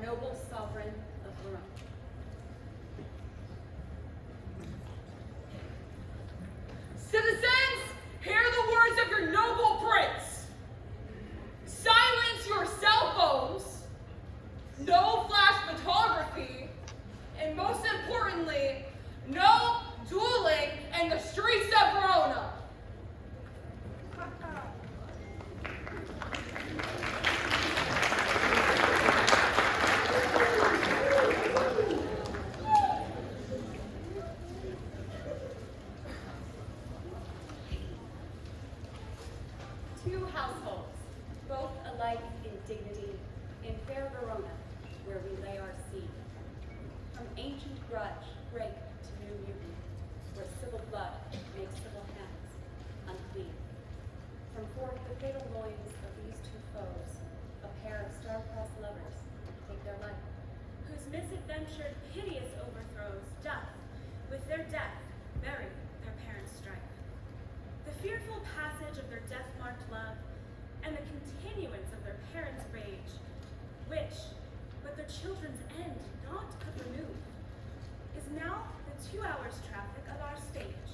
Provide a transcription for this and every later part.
noble sovereign of Rome. Citizens, hear the words of your noble prince. Silence your cell phones, no flash photography, and most importantly, no dueling in the streets of Verona. Two households, both alike in dignity, in fair Verona, where we lay our seed. From ancient grudge break to new mutiny, where civil blood makes civil hands unclean. From forth the fatal loins of these two foes, a pair of star-crossed lovers take their life, whose misadventured, hideous overthrows doth, with their death, bury their parents' strife. The fearful passage of their death-marked love, and the continuance of their parents' rage, which, but their children's end not could remove, is now the 2 hours' traffic of our stage,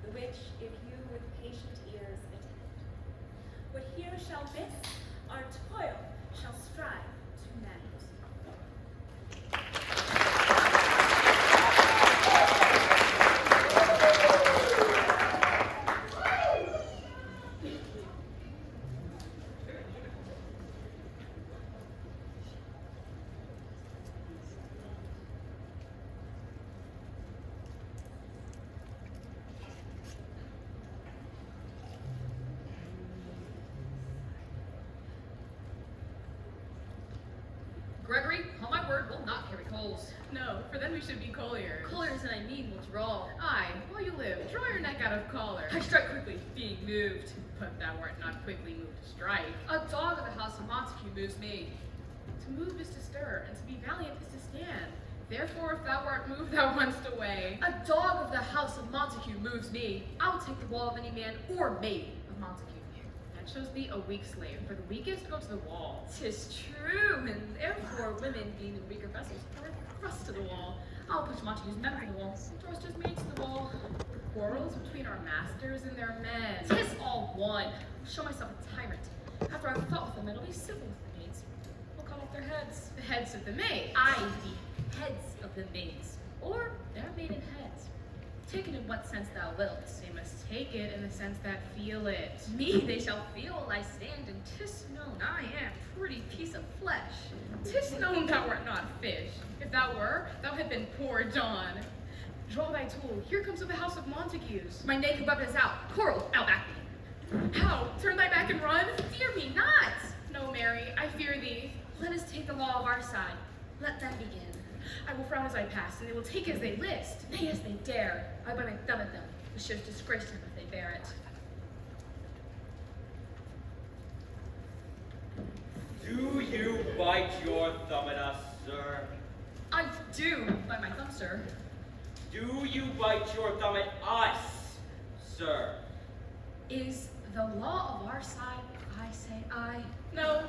the which, if you with patient ears attend, what here shall miss, our toil shall strive to mend. Gregory, on my word, will not carry coals. No, for then we should be colliers. Colliers and I mean will draw. Aye, while you live, draw your neck out of collar. I strike quickly, Being moved, but thou art not quickly moved to strike. a dog of the house of Montague moves me. To move is to stir, and to be valiant is to stand. Therefore, if thou art moved, thou runst away. A dog of the house of Montague moves me. I will take the wall of any man or maid of Montague. That shows thee a weak slave, for the weakest go to the wall. 'Tis true, and therefore women, being in weaker vessels, are thrust to the wall. I'll push Montague's men to the wall. Thrust his maids to the wall. Quarrels between our masters and their men. 'Tis all one. Show myself a tyrant. After I've fought with them, I'll be civil with the maids. I'll cut off their heads. The heads of the maids. I, the heads of the maids, or their maiden heads. Take it in what sense thou wilt. They must take it in the sense that feel it. Me they shall feel while I stand, and 'tis known I am pretty piece of flesh. 'Tis known thou art not fish. If thou were, thou had been poor John. Draw thy tool. Here comes of the house of Montagues. My naked weapon is out. Coral, out back me. How? Turn thy back and run? Fear me not. No, Mary, I fear thee. Let us take the law of our side. Let them begin. I will frown as I pass, and they will take as they list. Nay, as they dare. I bite my thumb at them, which shows disgrace to them if they bear it. Do you bite your thumb at us, sir? I do bite my thumb, sir. Do you bite your thumb at us, sir? Is the law of our side, I say I? No.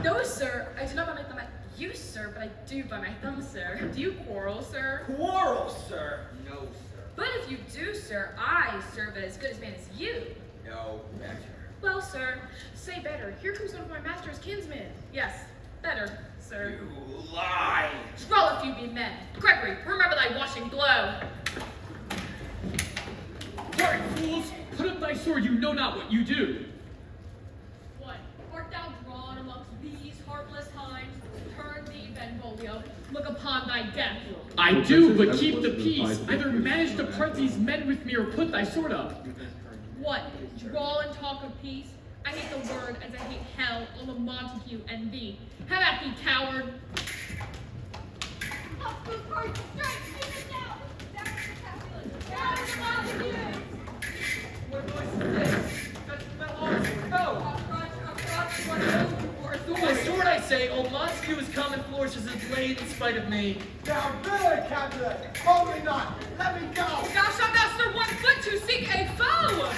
No, sir. I do not bite my thumb at you, sir, but I do bite my thumb, sir. Do you quarrel, sir? Quarrel, sir? No, sir. But if you do, sir, I serve as good as man as you. No better. Well, sir, Say better. Here comes one of my master's kinsmen. Yes, better, sir. You lie! Troll if you be men. Gregory, remember thy washing blow. Dart, fools! Put up thy sword, you know not what you do. What? Art thou drawn amongst these heartless hinds? Turn thee, Benvolio. Look upon thy death. I do, but keep the peace. Either manage to part these men with me or put thy sword up. What? Drawl and talk of peace? I hate the word as I hate hell, all of Montague and thee. Have at thee, coward! Up the first strike, take it down! Down to the Montague! What noise is this? That's the horse. Go! My sword, I say, old Montague is come and flourishes his blade in spite of me. Now, really, Capulet, hold me not. Let me go. Thou shalt not stir 1 foot to seek a foe!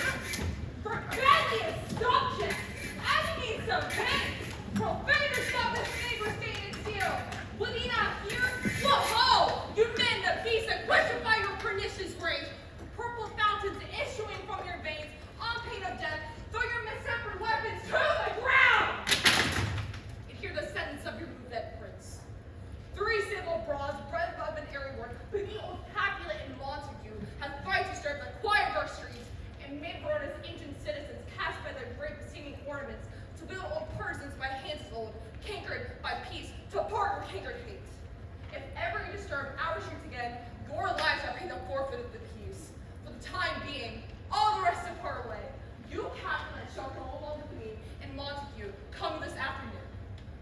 Brandius, stop it! Enemies of pain! Profaners stop this thing with stained steel! kindred hate. If ever you disturb our streets again, your lives shall pay the forfeit of the peace. For the time being, all the rest depart away. You, Catherine, shall go along with me, and Montague, come this afternoon.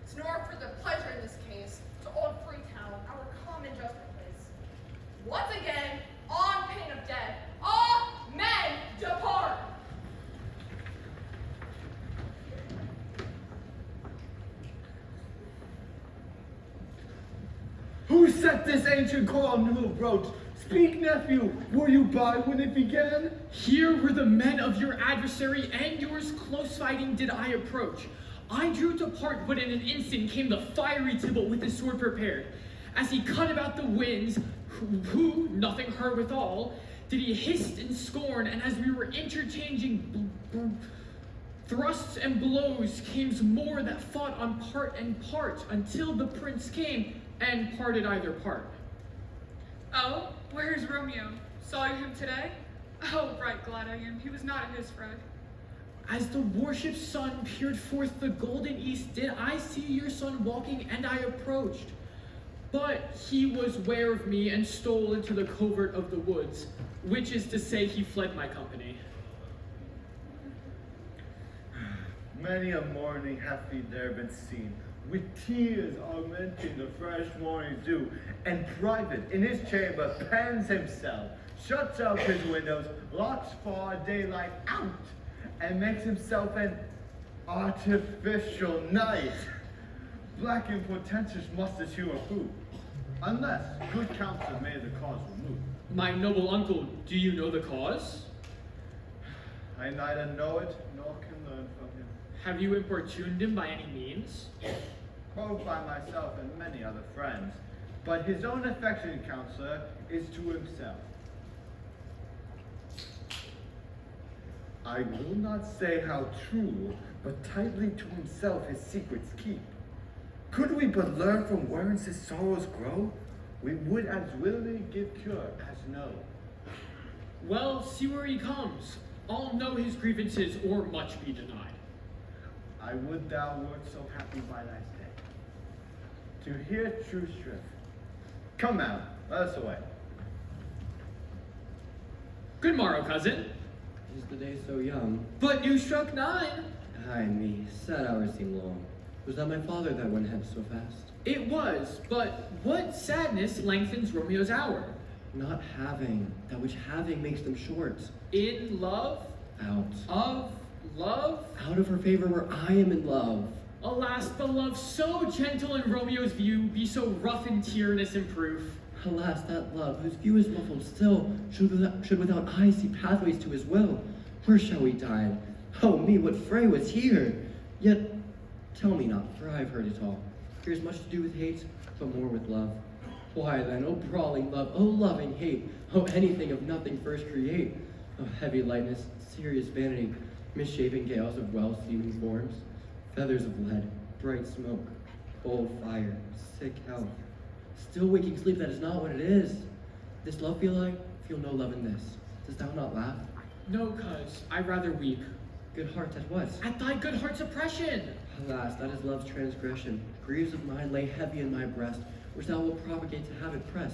It's nor for the pleasure in this case, to old Freetown, our common judgment place. Once again, on pain of death, all men depart! Who set this ancient call on new approach? Speak, nephew, were you by when it began? Here were the men of your adversary and yours close fighting did I approach. I drew to part, but in an instant came the fiery Tybalt with his sword prepared. As he cut about the winds, who nothing heard withal, did he hiss in scorn, and as we were interchanging thrusts and blows, came more that fought on part and part, until the prince came and parted either part. Oh, where's Romeo? Saw you him today? Oh, right glad I am. He was not at his fray. As the warship's sun peered forth the golden east, did I see your son walking, and I approached. But he was ware of me and stole into the covert of the woods, which is to say he fled my company. Many a morning hath he there been seen, with tears augmenting the fresh morning dew, and private in his chamber pens himself, shuts out his windows, locks far daylight out, and makes himself an artificial night. Black and portentous must his humor prove, unless good counsel may the cause remove. My noble uncle, do you know the cause? I neither know it nor can learn from him. Have you importuned him by any means? Both by myself and many other friends, but his own affectionate counselor is to himself. I will not say how true, but tightly to himself his secrets keep. Could we but learn from whence his sorrows grow, we would as willingly give cure as know. Well, see where he comes. I'll know his grievances or much be denied. I would thou wert so happy by thy stay, to hear true shrift. Come now, let us away. Good morrow, cousin. Is the day so young? But you struck 9. Ay me, sad hours seem long. Was that my father that went hence so fast? It was, but what sadness lengthens Romeo's hour? Not having, that which having makes them short. In love? Out. Of love? Out of her favor where I am in love. Alas, the love so gentle in Romeo's view be so rough and tyrannous in proof. Alas, that love, whose view is muffled still, should without eyes see pathways to his will. Where shall we dine? Oh me, what fray was here? Yet, tell me not, for I have heard it all. Here's much to do with hate, but more with love. Why then, oh brawling love, oh loving hate, oh anything of nothing first create. Oh heavy lightness, serious vanity, misshapen gales of well-seeming forms, feathers of lead, bright smoke, cold fire, sick health. Still waking sleep, that is not what it is. This love feel I? Feel no love in this. Dost thou not laugh? No, cuz, I rather weep. Good heart, at what? At thy good heart's oppression. Alas, that is love's transgression. Griefs of mine lay heavy in my breast, which thou wilt propagate to have it press.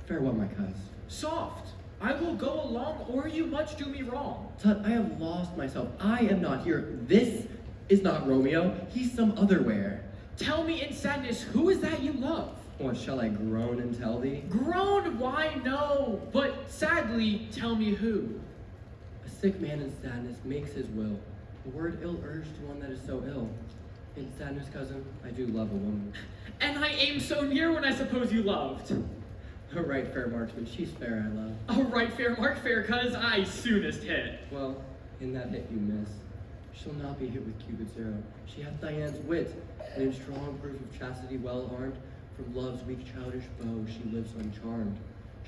Farewell, my cuz. Soft, I will go along, or you much do me wrong. Tut, I have lost myself. I am not here. This is not Romeo. He's some other where. Tell me in sadness, who is that you love? What, shall I groan and tell thee? Groan, why no, but sadly, tell me who. A sick man in sadness makes his will. A word ill-urged to one that is so ill. In sadness, cousin, I do love a woman. And I aim so near when I suppose you loved. A right fair marksman, she's fair I love. A right fair mark fair, cuz I soonest hit. Well, in that hit you miss. She'll not be hit with Cupid's arrow. She hath Diana's wit, and in strong proof of chastity well armed, from love's weak childish bow she lives uncharmed.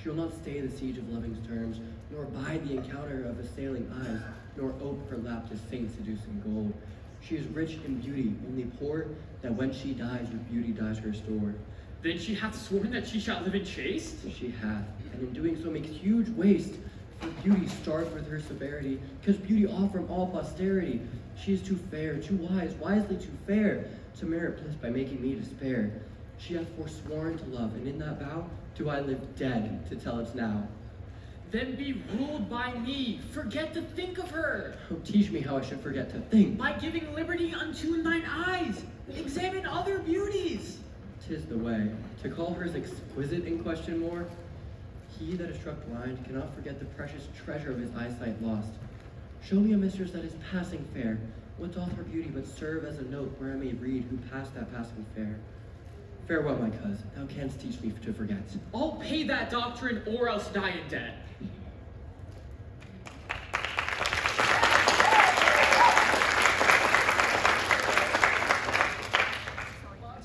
She will not stay the siege of loving's terms, nor bide the encounter of assailing eyes, nor ope her lap to saint seducing gold. She is rich in beauty, only poor, that when she dies, with beauty dies her store. Then she hath sworn that she shall live in chaste? She hath, and in doing so makes huge waste. For beauty starved with her severity, because beauty off from all posterity. She is too fair, too wise, wisely too fair, to merit bliss by making me despair. She hath forsworn to love, and in that vow do I live dead to tell it now. Then be ruled by me. Forget to think of her. Oh, teach me how I should forget to think. By giving liberty unto thine eyes. Examine other beauties. 'Tis the way. To call hers exquisite in question more. He that is struck blind cannot forget the precious treasure of his eyesight lost. Show me a mistress that is passing fair. What doth her beauty but serve as a note where I may read who passed that passing fair? Farewell, my coz. Thou canst teach me to forget. I'll pay that doctrine or else die in debt.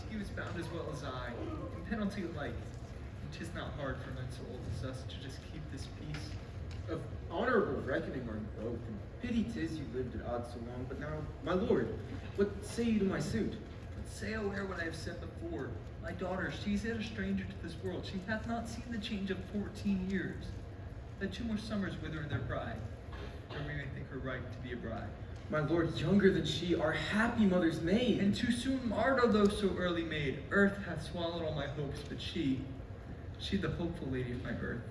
He was bound as well as I, in penalty alike. And 'tis not hard for men so old as us to just keep this peace. Of honorable reckoning are you both, and pity 'tis you lived at odds so long. But now, my lord, what say you to my suit? Say aware what I have said before. My daughter, she is yet a stranger to this world. She hath not seen the change of 14 years. Let 2 more summers wither in their pride, or we may think her right to be a bride. My lord, younger than she, our happy mother's maid. And too soon martyr though so early made. Earth hath swallowed all my hopes, but she the hopeful lady of my birth.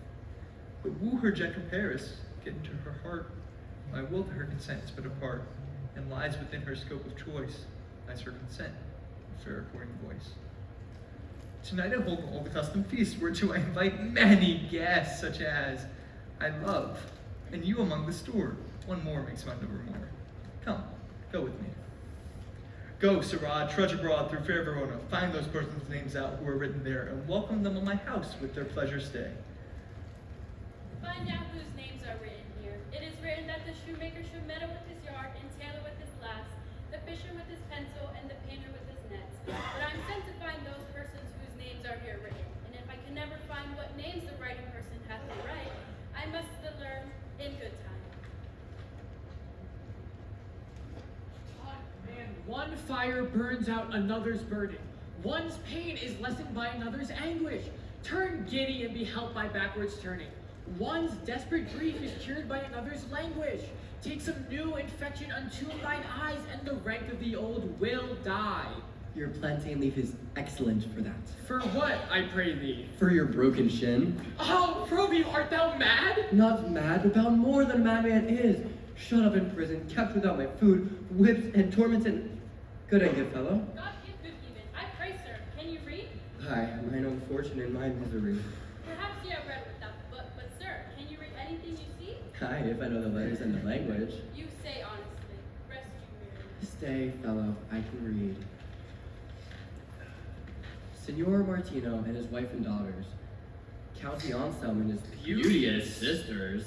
But woo her gentle Paris, get into her heart. My will to her consent is but a part, and lies within her scope of choice, as her consent, a fair according voice. Tonight I hold an old accustomed feast, whereto I invite many guests, such as I love, and you among the store. One more makes my number more. Come, go with me. Go, Sirrah, trudge abroad through fair Verona, find those persons' names out who are written there, and welcome them on my house with their pleasure stay. Find out whose names are written here. It is written that the shoemaker should meddle with his yard, and tailor with his lass, the fisher with his pencil, and the painter with his nets. But I'm sent to find those persons whose names are here written, and if I can never find what names the writing person hath to write, I must learn in good time. Man, one fire burns out another's burden. One's pain is lessened by another's anguish. Turn giddy and be helped by backwards turning. One's desperate grief is cured by another's languish. Take some new infection unto thine eyes, and the rank of the old will die. Your plantain leaf is excellent for that. For what, I pray thee? For your broken shin. Oh, Proby, art thou mad? Not mad, but bound more than a madman is. Shut up in prison, kept without my food, whipped and tormented. Good and good fellow. God give good even. I pray, sir, can you read? Aye, mine own fortune and my misery. Perhaps you have read without the book, but sir, can you read anything you see? Aye, if I know the letters and the language. You say honestly. Rest you Stay, fellow, I can read. Signor Martino and his wife and daughters, Count Anselm and his beauteous sisters,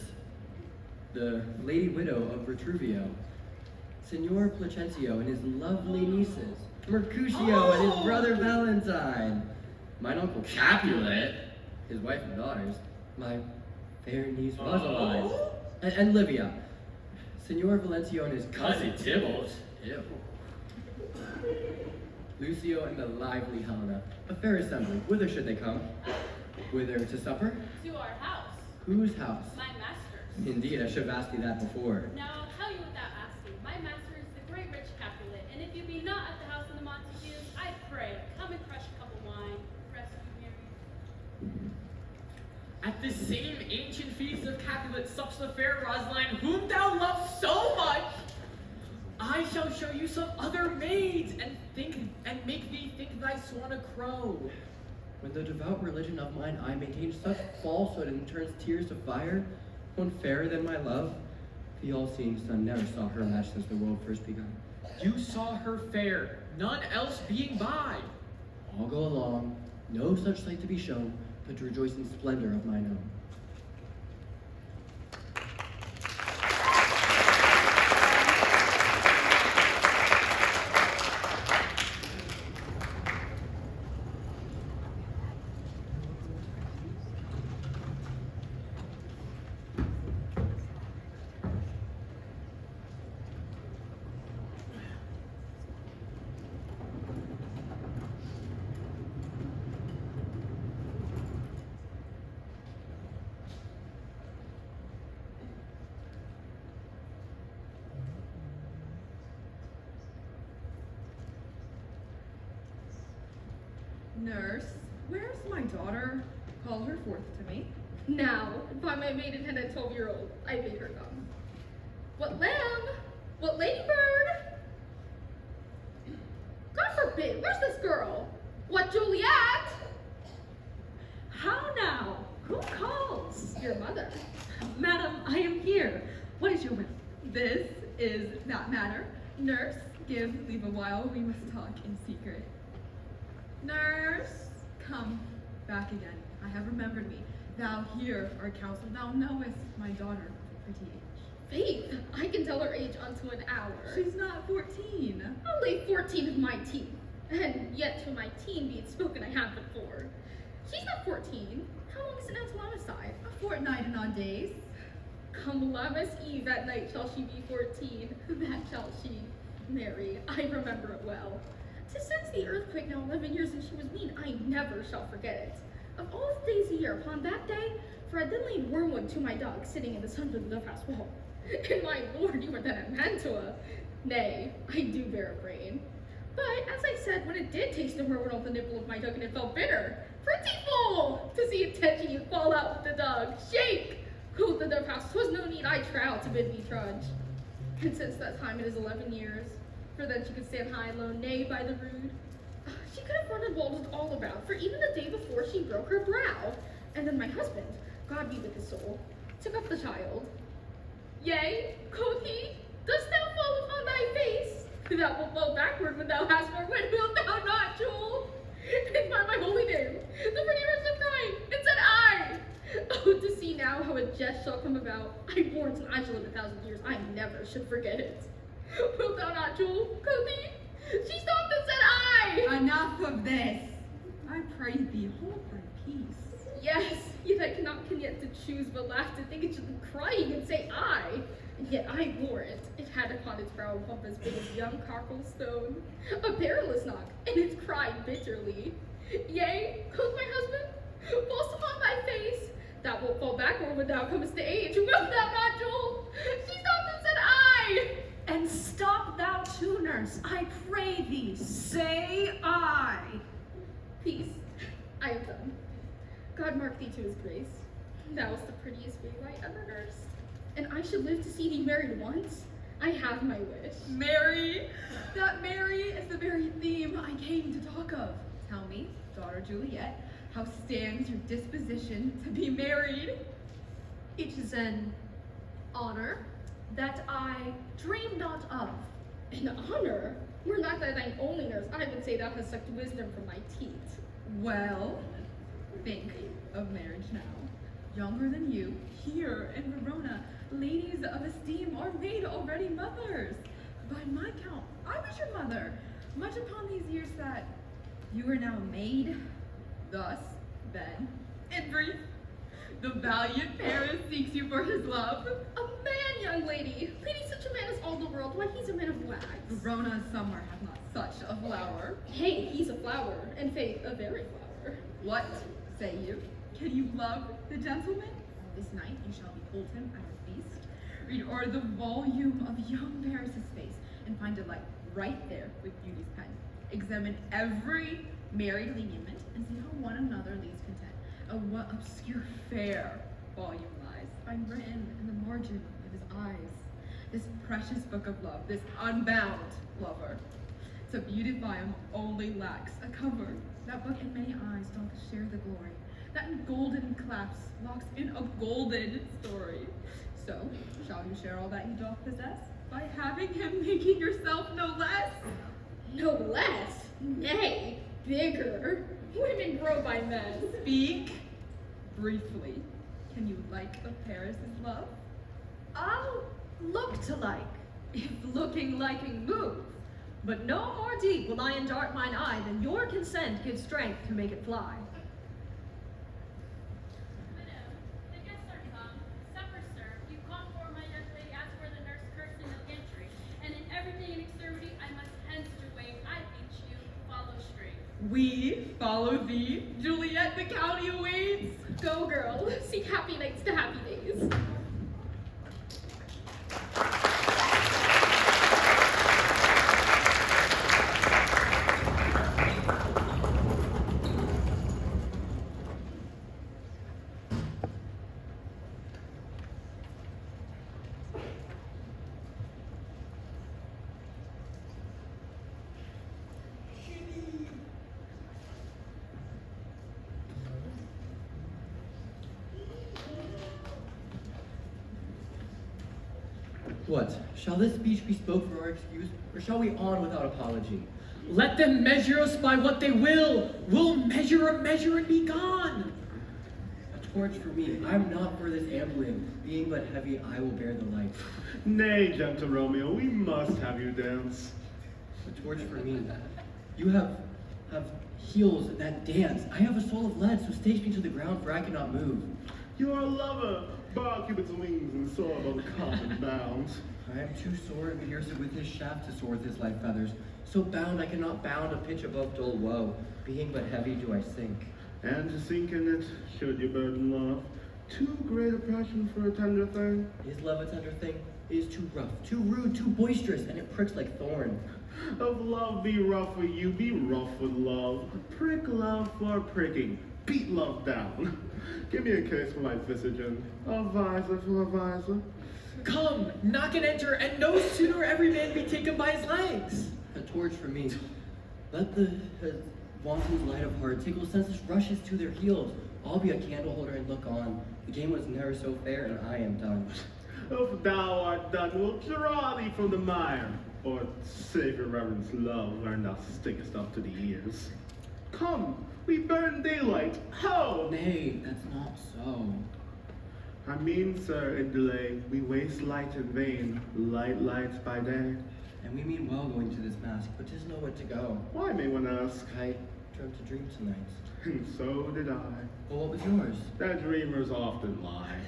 the lady widow of Retruvio, Signor Placentio and his lovely nieces, Mercutio and his brother Valentine, mine uncle Capulet, his wife and daughters, my fair niece Rosaline, and Livia, Signor Valencio and his cousin Tybalt, ew. Lucio and the lively Helena, a fair assembly. Whither should they come? Whither, to supper? To our house. Whose house? My master's. Indeed, I should have asked thee that before. Now I'll tell you without asking. My master is the great rich Capulet, and if you be not at the house of the Montagues, I pray, come and crush a cup of wine. Rest you merry. At this same ancient feast of Capulet sups the fair Rosaline, whom thou lovest so much. I shall show you some other maids, and make thee think thy swan a crow. When the devout religion of mine eye maintains such falsehood and turns tears to fire, one fairer than my love, the all-seeing sun never saw her match since the world first begun. You saw her fair, none else being by. I'll go along, no such sight to be shown, but to rejoice in splendor of mine own. Nurse, where's my daughter? Call her forth to me. Now, by my maidenhead at 12-year-old, I bid her come. What lamb? What ladybird? God forbid, where's this girl? What Juliet? How now? Who calls? Your mother. Madam, I am here. What is your will? This is that matter. Nurse, give leave a while, we must talk in secret. Nurse, come back again. I have remembered me. Thou hear our counsel, thou knowest my daughter, pretty age. Faith, I can tell her age unto an hour. She's not 14. Only 14 of my teeth. And yet to my teen be it spoken I have before. She's not 14. How long is it now to Lammas-tide? A fortnight and odd days. Come Lammas Eve that night shall she be 14. That shall she. Mary, I remember it well. 'Tis since the earthquake now 11 years and she was weaned, I never shall forget it. Of all the days a year, upon that day, for I then laid wormwood to my dog, sitting in the sun of the dove-house wall. And my lord, you were then at Mantua. Nay, I do bear a brain. But, as I said, when it did taste the wormwood off the nipple of my dog and it felt bitter, pretty fool, to see it tetchy and fall out with the dog. Shake! Quoth the dove-house, 'twas no need, I trow, to bid me trudge. And since that time it is 11 years, for then she could stand high and low, nay, by the rude. She could have run and walled all about, for even the day before she broke her brow. And then my husband, God be with his soul, took up the child. Yea, quoth he, dost thou fall upon thy face? Thou wilt fall backward when thou hast more wit, wilt thou not, Jewel? And by my holy name, the pretty rose of crying, and said I. Oh, to see now how a jest shall come about. I warrant and I shall live 1,000 years, I never should forget it. Wilt thou not, Jewel? Quoth he. She stopped and said I. Enough of this. I pray thee, hold thy peace. Yes, yet I cannot yet to choose but laugh to think it should be crying and say I. And yet I warrant it had upon its brow a bump as big as young cockle stone, a perilous knock, and it cried bitterly. Yea, quoth my husband, false upon thy face, thou wilt fall backward when thou comest to age, wilt thou not, Jewel? She stopped and said I. And stop thou too, nurse, I pray thee, say I. Peace, I have done. God mark thee to his grace. Thou was the prettiest babe I ever nursed. And I should live to see thee married once. I have my wish. Mary! That Mary is the very theme I came to talk of. Tell me, daughter Juliet, how stands your disposition to be married? It is an honor that I dream not of. An honor? Were not that thine only nurse, I would say thou hast sucked wisdom from my teeth. Well, think of marriage now. Younger than you, here in Verona, ladies of esteem are made already mothers. By my count, I was your mother, much upon these years that you are now a maid. Thus, then, in brief, the valiant Paris seeks you for his love. A man, young lady. Lady, such a man as all the world. Why, he's a man of wax. Verona somewhere hath not such a flower. Hey, he's a flower, and faith, a very flower. What say you? Can you love the gentleman? This night you shall behold him at a feast. Read o'er the volume of young Paris's face, and find delight right there with beauty's pen. Examine every married lineament, and see how one another leaves content. What obscure fair volume lies, find written in the margin of his eyes. This precious book of love, this unbound lover. To beautify him only lacks a cover. That book in many eyes doth share the glory. That in golden clasps locks in a golden story. So, shall you share all that he doth possess? By having him making yourself no less? No less? Nay, bigger. Women grow by men. Speak briefly. Can you like the Paris's love? I'll look to like, If looking liking moves. but no more deep will I endart mine eye than your consent gives strength to make it fly. Widow, the guests are come. Supper served. You call for my young lady as for the nurse cursed in the pantry. And in everything in extremity I must hence to wait. I beseech you, follow straight. We follow thee. Juliet, the county awaits. Go, girl. Seek happy nights to happy days. What? Shall this speech be spoke for our excuse, or shall we on without apology? Let them measure us by what they will. We'll measure a measure and be gone. A torch for me. I'm not for this ambling. Being but heavy, I will bear the light. Nay, gentle Romeo, we must have you dance. A torch for me. You have heels that dance. I have a soul of lead, so stage me to the ground, for I cannot move. You are a lover, bar Cupid's wings and soar above common bounds. I am too sore and pierced with his shaft to soar with his light feathers. So bound I cannot bound a pitch above dull woe. Being but heavy do I sink. And to sink in it, should you burden love, too great a passion for a tender thing? Is love a tender thing? It is too rough, too rude, too boisterous, and it pricks like thorn. Of love be rough with you, be rough with love. Prick love for pricking, beat love down. Give me a case for my visage and a visor for a visor. Come, knock and enter, and no sooner every man be taken by his legs. A torch for me. Let the wanton's light of heart tickle senses rushes to their heels. I'll be a candle holder and look on. The game was never so fair, and I am done. If thou art done, we'll draw thee from the mire. Or save your reverence love, wherein thou stickest up to the ears. Come, we burn daylight, ho! Nay, that's not so. I mean, sir, in delay, we waste light in vain, light lights by day. And we mean well going to this mask, but 'tis nowhere to go. Why, may one ask? I dreamt a dream tonight. And so did I. Well, what was yours? That dreamers often lie.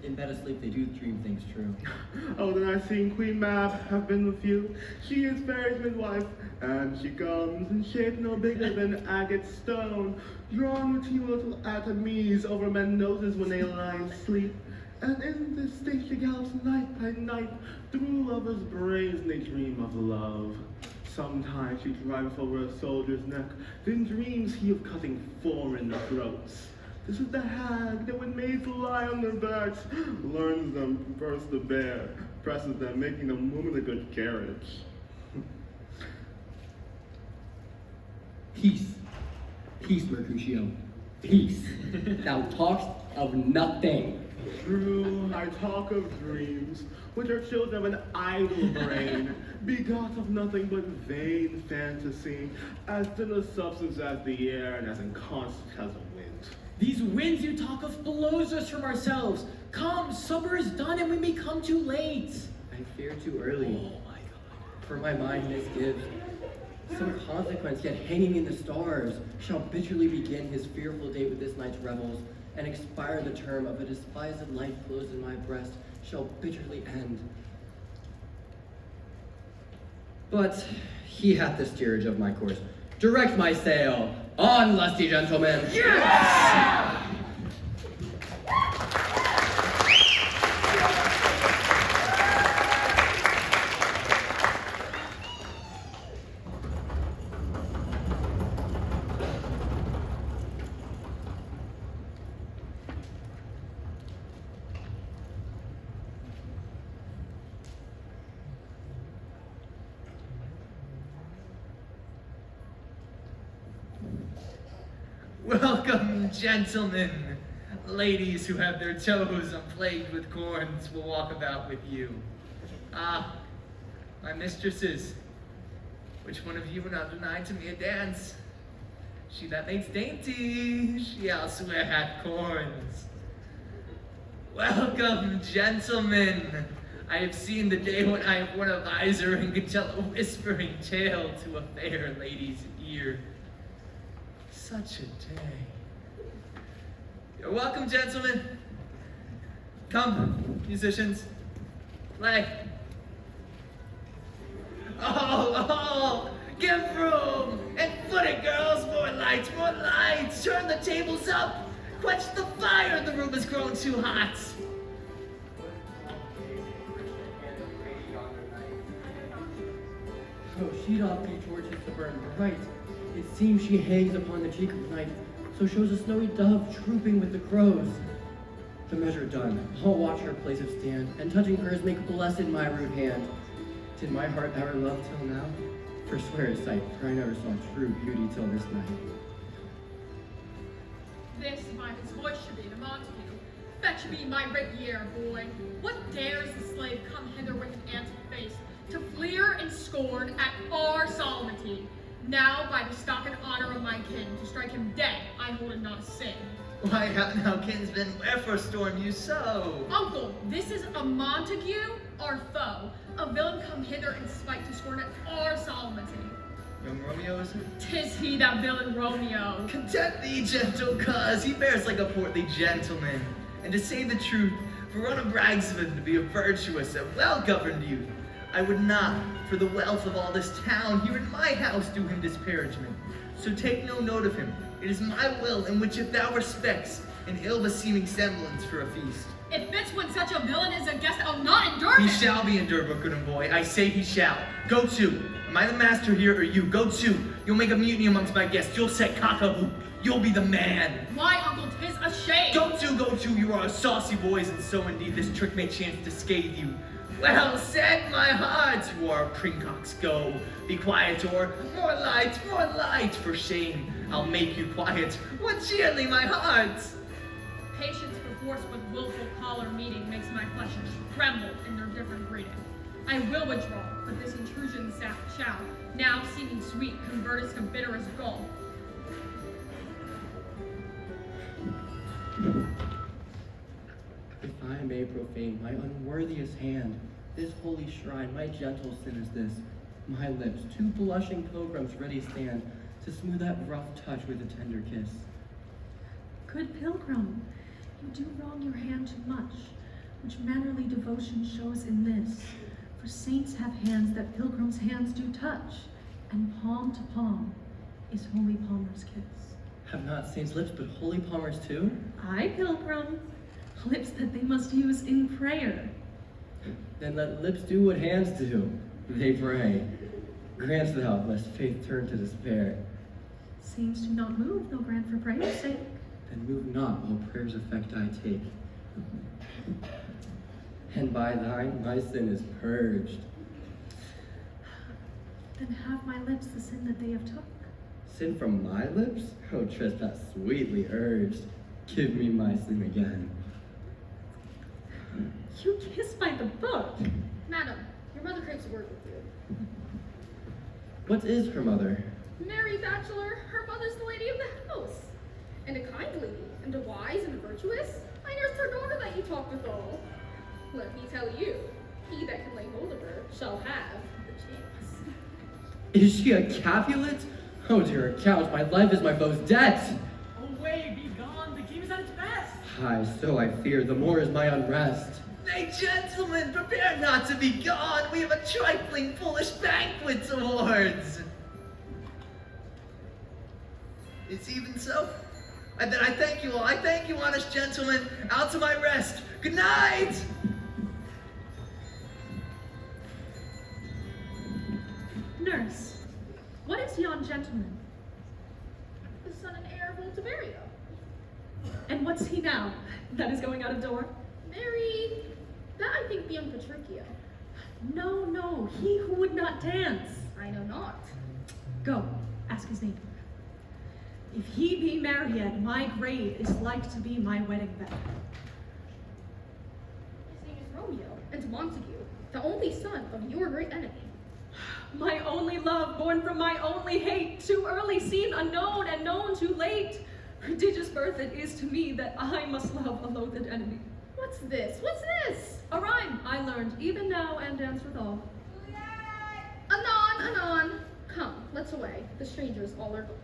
In bed asleep, they do dream things true. Oh, then I seen Queen Mab have been with you. She is Fairy's midwife, and she comes in shape no bigger than agate stone, drawn with two little atomies over men's noses when they lie asleep. And in this state she gallops night by night through lovers' brains, and they dream of love. Sometimes she driveth over a soldier's neck, then dreams he of cutting foreign throats. This is the hag that when maids lie on their backs, learns them first to bear, presses them, making them women of good carriage. Peace. Peace, Mercutio. Peace. Thou talkst of nothing. True, I talk of dreams, which are children of an idle brain, begot of nothing but vain fantasy, as thin a substance as the air, and as inconstant as a wind. These winds you talk of blows us from ourselves. Come, supper is done and we may come too late. I fear too early. Oh my God. For my mind misgives. Some consequence yet hanging in the stars shall bitterly begin his fearful day with this night's revels, and expire the term of a despised life closed in my breast shall bitterly end. But he hath the steerage of my course. Direct my sail. On, lusty gentlemen. Yes! Welcome, gentlemen. Ladies who have their toes unplagued with corns will walk about with you. Ah, my mistresses, which one of you will not deny to me a dance? She that makes dainty, she elsewhere hath corns. Welcome, gentlemen. I have seen the day when I have worn a visor and could tell a whispering tale to a fair lady's ear. Such a day. You're welcome, gentlemen. Come, musicians, play. Oh, give room and foot it, girls. More lights, more lights. Turn the tables up. Quench the fire. The room has grown too hot. So she doth be torches to burn bright. It seems she hangs upon the cheek of night, so shows a snowy dove trooping with the crows. The measure done, I'll watch her place of stand, and touching hers make blessed my rude hand. Did my heart ever love till now? Forswear a sight, for I never saw true beauty till this night. This, by his voice, should be the Montague. Fetch me my rapier, boy. What dares the slave come hither with an antique face, to fleer and scorn at our solemnity? Now, by the stock and honor of my kin, to strike him dead, I hold it not a sin. Why, how now, kinsman, wherefore storm you so? Uncle, this is a Montague, our foe, a villain come hither in spite to scorn at our solemnity. Young Romeo, is it? 'Tis he, that villain Romeo. Content thee, gentle cuz, he bears like a portly gentleman. And to say the truth, Verona brags of him to be a virtuous and well-governed youth. I would not, for the wealth of all this town, here in my house do him disparagement. So take no note of him. It is my will, in which if thou respects, an ill-beseeming semblance for a feast. It fits when such a villain is a guest, I'll not endure He him. shall be endured, but good boy. I say he shall. Go to. Am I the master here or you? Go to. You'll make a mutiny amongst my guests. You'll set cock-a-hoop. You'll be the man. Why, uncle, 'tis a shame. Go to. You are saucy boys, and so indeed this trick may chance to scathe you. Well said, my heart. You are princox. Go. Be quiet, or more light. For shame, I'll make you quiet. What cheerly, my heart. Patience perforce with willful choler meeting makes my flesh tremble in their different breeding. I will withdraw, but this intrusion shall, now seeming sweet, convert us to bitterest gall. If I may profane my unworthiest hand, this holy shrine, my gentle sin is this. My lips, two blushing pilgrims ready stand, to smooth that rough touch with a tender kiss. Good pilgrim, you do wrong your hand too much, which mannerly devotion shows in this. For saints have hands that pilgrims' hands do touch, and palm to palm is holy palmer's kiss. Have not saints' lips, but holy palmers too? Aye, pilgrim, lips that they must use in prayer. Then let lips do what hands do. They pray. Grant thou, lest faith turn to despair. Saints do not move, though grant for prayer's sake. Then move not, while prayer's effect I take. And by thine my sin is purged. Then have my lips the sin that they have took. Sin from my lips? Oh, trespass sweetly urged. Give me my sin again. You kiss by the book. Madam, your mother craves a word with you. What is her mother? Merry bachelor, her mother's the lady of the house. And a kind lady, and a wise and virtuous. I nursed her daughter that you talk withal. Let me tell you, he that can lay hold of her shall have the chance. Is she a Capulet? Oh, dear account, my life is my foe's debt. Away, be gone, the game is at its best. Aye, so I fear, the more is my unrest. Nay, gentlemen, prepare not to be gone. We have a trifling, foolish banquet towards. It's even so. And then I thank you all. I thank you, honest gentlemen. Out to my rest. Good night. Nurse, what is yon gentleman? The son and heir of old Tiberio. And what's he now? That is going out of door? Married. That I think be young Patricio. No, he who would not dance. I know not. Go, ask his name. If he be married, my grave is like to be my wedding bed. His name is Romeo, and Montague, the only son of your great enemy. My only love, born from my only hate, too early seen, unknown, and known too late. Prodigious birth it is to me that I must love a loathed enemy. What's this? What's this? A rhyme I learned even now and dance withal. Anon. Come, let's away. The strangers all are gone.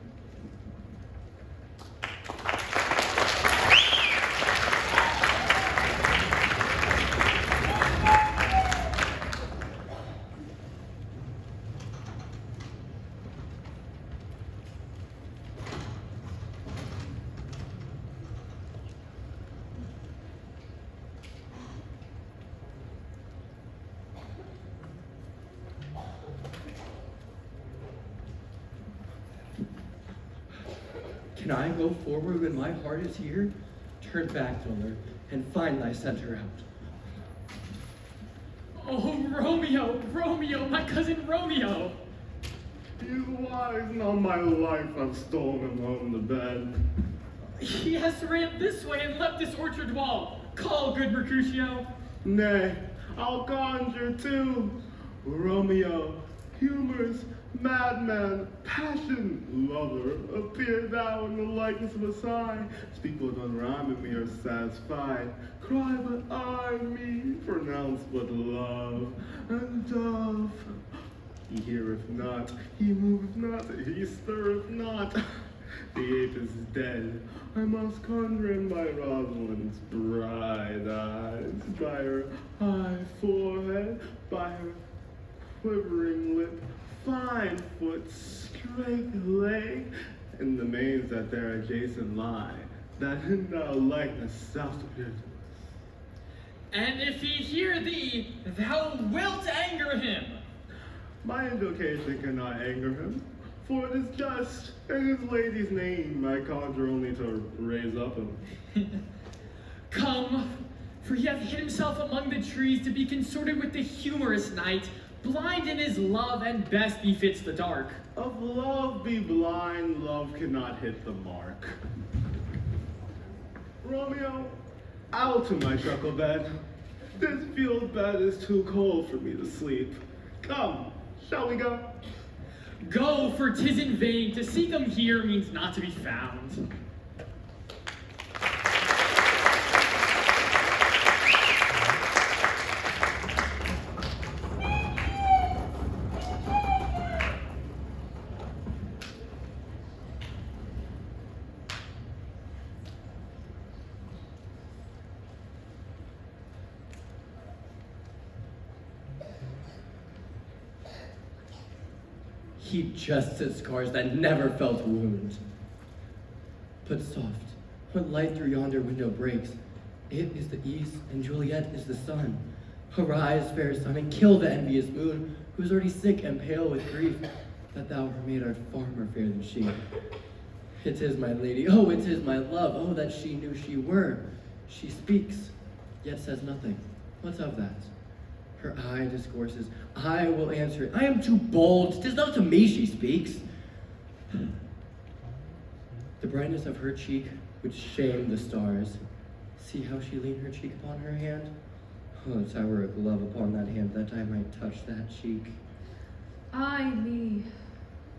Can I go forward when my heart is here? Turn back, Dolour, and find thy center out. Oh, Romeo, my cousin Romeo. You wise on my life I've stolen home the bed. He has ran this way and left this orchard wall. Call, good Mercutio. Nay, I'll conjure too. Romeo, humorous, madman, passion, lover, appear thou in the likeness of a sigh. Speak but one rhyme and we are satisfied. Cry but I me, pronounce but love and dove. He heareth not, he moveth not, he stirreth not. The ape is dead. I must conjure in by Rosalind's bright eyes, by her high forehead, by her quivering lip, fine foot, straight leg, and the manes that there adjacent lie, that in thou likeness shalt appear to us. And if he hear thee, thou wilt anger him. My invocation cannot anger him, for it is just, in his lady's name I conjure only to raise up him. Come, for he hath hid himself among the trees to be consorted with the humorous knight, blind in his love and best befits the dark. Of love be blind, love cannot hit the mark. Romeo, out to my truckle bed. This field bed is too cold for me to sleep. Come, shall we go? Go, for 'tis in vain. To seek him here means not to be found. He jests at scars that never felt wounds. But soft, what light through yonder window breaks? It is the east, and Juliet is the sun. Arise, fair sun, and kill the envious moon, who is already sick and pale with grief, that thou her maid art far more fair than she. It is my lady, oh, it is my love, oh, that she knew she were. She speaks, yet says nothing. What of that? Her eye discourses, I will answer it. I am too bold, 'tis not to me she speaks. The brightness of her cheek would shame the stars. See how she leaned her cheek upon her hand? Oh, that I were a glove upon that hand, that I might touch that cheek. Ay me.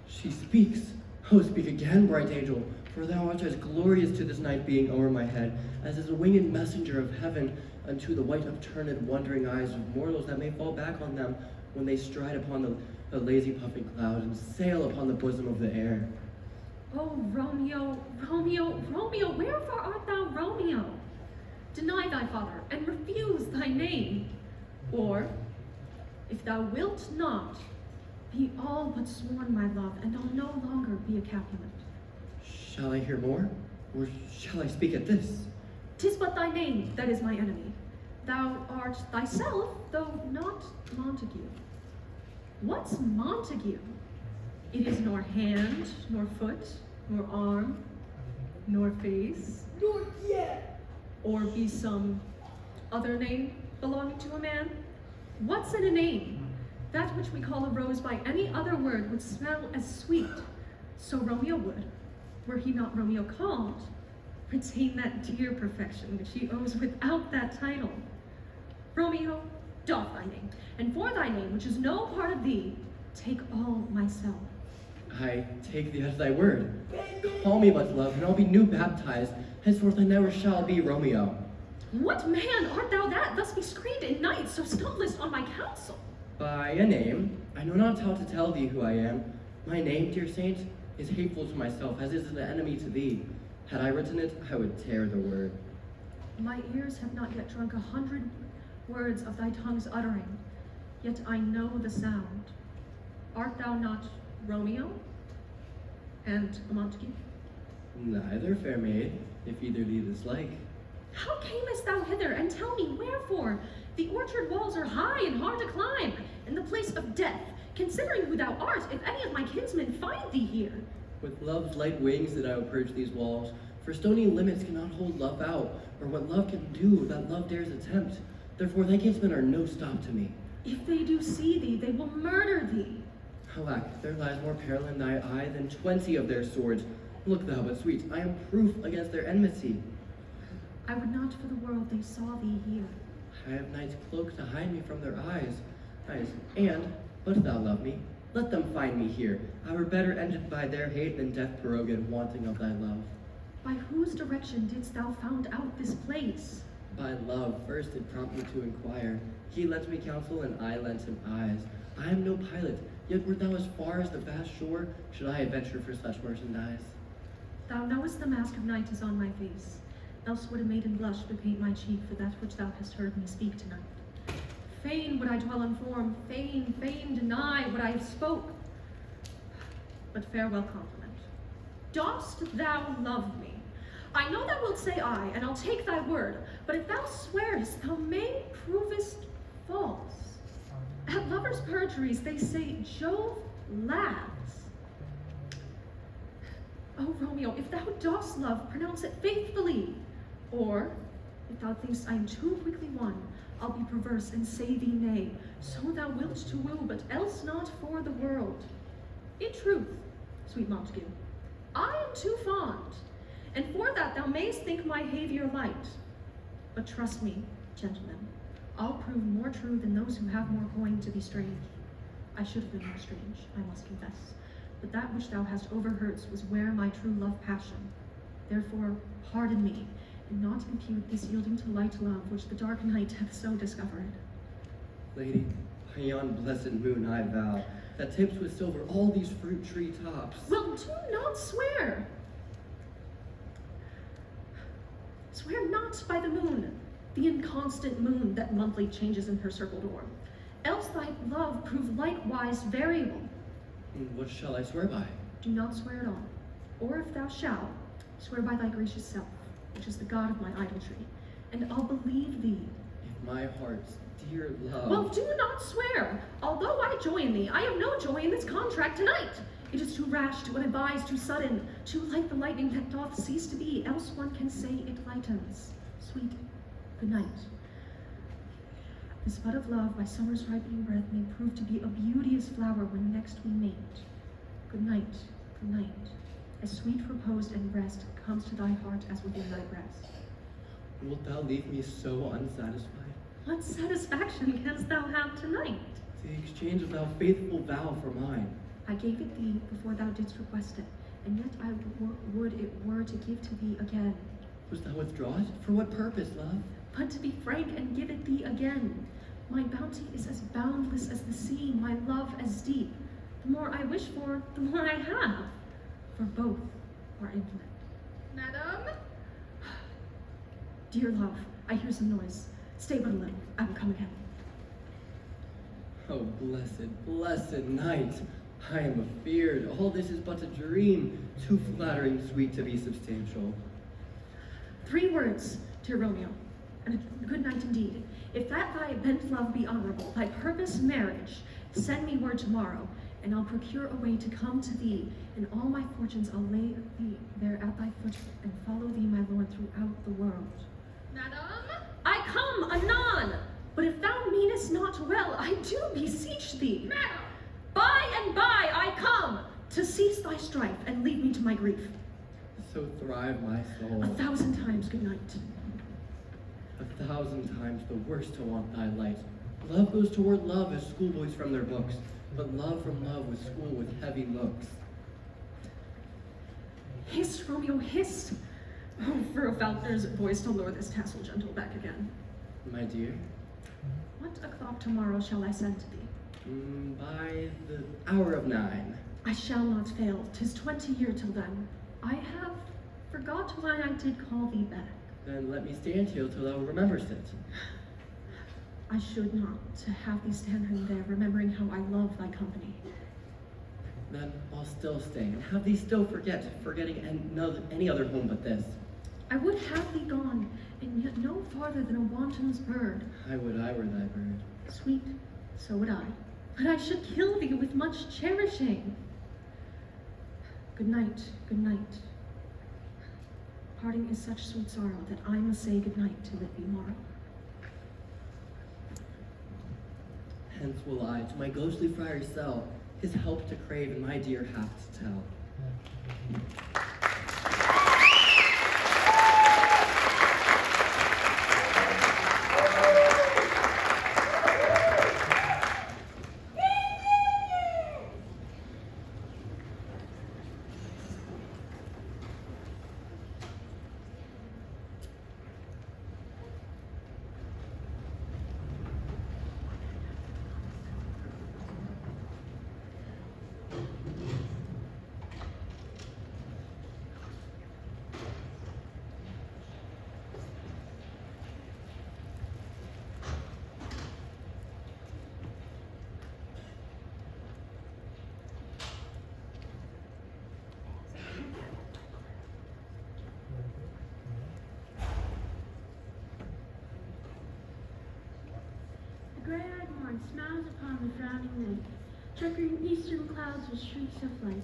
She speaks. Oh, speak again, bright angel, for thou art as glorious to this night being o'er my head, as is a winged messenger of heaven unto the white upturned wondering eyes of mortals that may fall back on them when they stride upon the lazy puffing cloud and sail upon the bosom of the air. Oh, Romeo, Romeo, Romeo, wherefore art thou Romeo? Deny thy father, and refuse thy name. Or, if thou wilt not, be all but sworn my love, and I'll no longer be a Capulet. Shall I hear more, or shall I speak at this? 'Tis but thy name that is my enemy. Thou art thyself, though not Montague. What's Montague? It is nor hand, nor foot, nor arm, nor face, Nor yet. or be some other name belonging to a man. What's in a name? That which we call a rose by any other word would smell as sweet. So Romeo would, were he not Romeo called, retain that dear perfection which he owes without that title. Romeo, doff thy name, and for thy name, which is no part of thee, take all myself. I take thee at thy word. Call me but love, and I'll be new baptized. Henceforth I never shall be Romeo. What man art thou that thus be screened in night, so stumblest on my counsel? By a name, I know not how to tell thee who I am. My name, dear saint, is hateful to myself, as is an enemy to thee. Had I written it, I would tear the word. My ears have not yet drunk 100 words of thy tongue's uttering, yet I know the sound. Art thou not Romeo and a Montague? Neither, fair maid, if either thee dislike. How camest thou hither, and tell me wherefore? The orchard walls are high and hard to climb, and the place of death, considering who thou art, if any of my kinsmen find thee here. With love's light wings did I approach these walls, for stony limits cannot hold love out, or what love can do that love dares attempt. Therefore thy kinsmen are no stop to me. If they do see thee, they will murder thee. Alack, there lies more peril in thy eye than 20 of their swords. Look thou but sweet, I am proof against their enmity. I would not for the world they saw thee here. I have night's cloak to hide me from their eyes. And, but thou love me, let them find me here. I were better ended by their hate than death prorogued, wanting of thy love. By whose direction didst thou found out this place? By love first did prompt me to inquire. He lent me counsel, and I lent him eyes. I am no pilot, yet wert thou as far as the vast shore, should I adventure for such merchandise. Thou knowest the mask of night is on my face, else would a maiden blush bepaint my cheek for that which thou hast heard me speak tonight. Fain would I dwell on form, fain deny what I have spoke. But farewell compliment. Dost thou love me? I know thou wilt say aye, and I'll take thy word, but if thou swearest, thou may provest false. At lovers' perjuries they say Jove laughs. Oh, Romeo, if thou dost love, pronounce it faithfully. Or, if thou thinkst I am too quickly won, I'll be perverse and say thee nay. So thou wilt to woo, but else not for the world. In truth, sweet Montague, I am too fond, and for that thou mayst think my behavior light. But trust me, gentlemen, I'll prove more true than those who have more coin to be strange. I should have been more strange, I must confess. But that which thou hast overheard was where my true love passion. Therefore, pardon me, and not impute this yielding to light love which the dark night hath so discovered. Lady, by yon blessed moon I vow, that tips with silver all these fruit tree tops. Well, do not swear. Swear not by the moon, the inconstant moon that monthly changes in her circled orb, else thy love prove likewise variable. What shall I swear by? Do not swear at all, or if thou shalt, swear by thy gracious self, which is the god of my idolatry, and I'll believe thee. If my heart's dear love... Well, do not swear. Although I join thee, I have no joy in this contract tonight. It is too rash, too unadvised, too sudden, too like the lightning that doth cease to be, else one can say it lightens. Sweet, good night. This bud of love by summer's ripening breath may prove to be a beauteous flower when next we meet. Good night, good night. As sweet repose and rest comes to thy heart as within thy breast. Wilt thou leave me so unsatisfied? What satisfaction canst thou have tonight? The exchange of thou faithful vow for mine. I gave it thee before thou didst request it, and yet I would it were to give to thee again. Wouldst thou withdraw it? For what purpose, love? But to be frank and give it thee again. My bounty is as boundless as the sea, my love as deep. The more I wish for, the more I have, for both are infinite. Madam? Dear love, I hear some noise. Stay but a little, I will come again. Oh, blessed night. I am afeard. All this is but a dream, too flattering sweet to be substantial. 3 words, dear Romeo, and a good night indeed. If that thy bent love be honorable, thy purpose marriage, send me word tomorrow, and I'll procure a way to come to thee, and all my fortunes I'll lay thee there at thy foot, and follow thee, my lord, throughout the world. Madam? I come anon, but if thou meanest not well, I do beseech thee. Madam! By and by I come, to cease thy strife, and leave me to my grief. So thrive my soul. 1,000 times good night. 1,000 times the worse to want thy light. Love goes toward love as schoolboys from their books, but love from love with school with heavy looks. Hiss, Romeo, hiss. Oh, for a falconer's voice to lure this tassel gentle back again. My dear? What o'clock tomorrow shall I send to thee? By the hour of 9. I shall not fail. 'Tis 20 year till then. I have forgot why I did call thee back. Then let me stand here till thou rememberst it. I should not, to have thee stand him there, remembering how I love thy company. Then I'll still stay, and have thee still forgetting any other home but this. I would have thee gone, and yet no farther than a wanton's bird. I would I were thy bird. Sweet, so would I, but I should kill thee with much cherishing. Good night, good night. Parting is such sweet sorrow that I must say good night till it be morrow. Hence will I to my ghostly friar's cell, his help to crave and my dear half to tell. smiles upon the frowning night, checkering eastern clouds with streaks of light.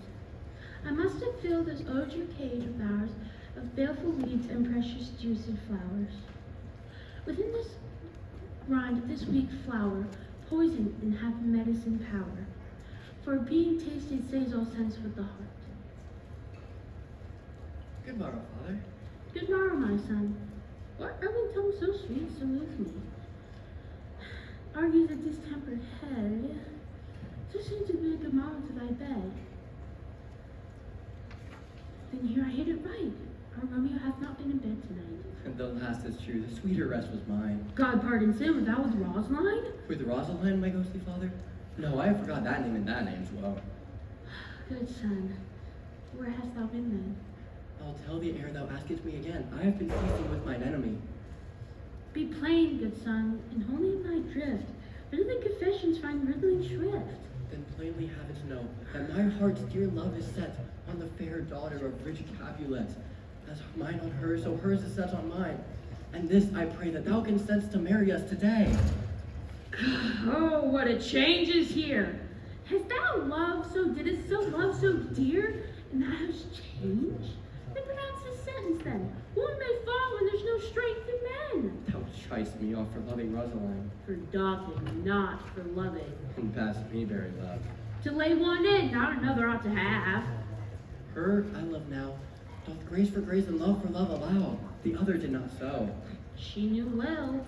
I must have filled this odious cage of ours of baleful weeds and precious juicy flowers. Within this rind of this weak flower, poison and hath medicine power. For being tasted saves all sense with the heart. Good morrow, Father. Good morrow, my son. What urban tongue so sweet salutes me? Argues a distempered head. So soon to be a good morrow to thy bed. Then here I hit it right. Our Romeo hath not been in bed tonight. And the last is true, the sweeter rest was mine. God pardon sin, but thou with Rosaline? With Rosaline, my ghostly father? No, I have forgot that name and that name as well. Good son, where hast thou been then? I'll tell thee ere thou askest me again. I have been feasting with mine enemy. Be plain, good son, and wholly in thy drift. Riddling confessions find riddling shrift. Then plainly have it to know that my heart's dear love is set on the fair daughter of rich Capulet. As mine on hers, so hers is set on mine. And this I pray that thou consents to marry us today. Oh, what a change is here! Hast thou loved so, didst so love so dear, and thou hast changed? Then pronounce this sentence then. One may fall when there's no strength in men. Thou chidest me off for loving Rosaline. For dogging, not for loving. And past me very love. To lay one in, not another ought to have. Her I love now, doth grace for grace and love for love allow. The other did not so. She knew well,